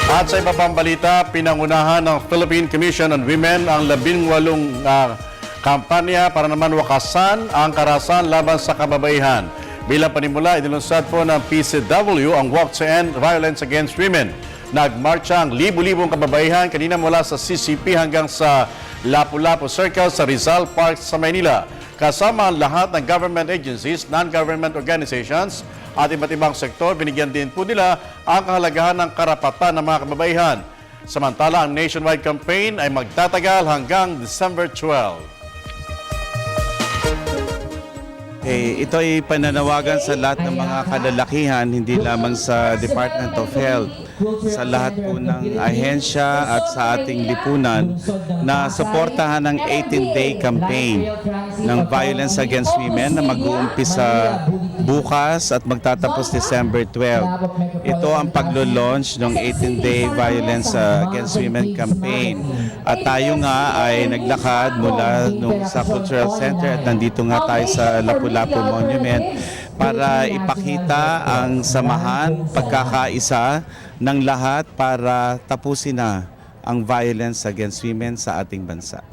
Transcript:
At sa iba pang balita, pinangunahan ng Philippine Commission on Women ang 18 kampanya para naman wakasan ang karahasan laban sa kababaihan. Bilang panimula, inilunsad po ng PCW ang Walk to End Violence Against Women. Nagmarcha ang libu-libong kababaihan kanina mula sa CCP hanggang sa Lapu-Lapu Circle sa Rizal Park sa Maynila. Kasama ang lahat ng government agencies, non-government organizations at iba't ibang sektor, binigyan din po nila ang kahalagahan ng karapatan ng mga kababaihan. Samantala, ang nationwide campaign ay magtatagal hanggang December 12. Ito ay pananawagan sa lahat ng mga kalalakihan, hindi lamang sa Department of Health, sa lahat po ng ahensya at sa ating lipunan na suportahan ang 18-day campaign ng Violence Against Women na mag-uumpisa bukas at magtatapos December 12. Ito ang paglo-launch ng 18-day Violence Against Women campaign. At tayo nga ay naglakad mula sa Cultural Center at nandito nga tayo sa Lapu-Lapu Monument para ipakita ang samahan, pagkakaisa ng lahat para tapusin na ang violence against women sa ating bansa.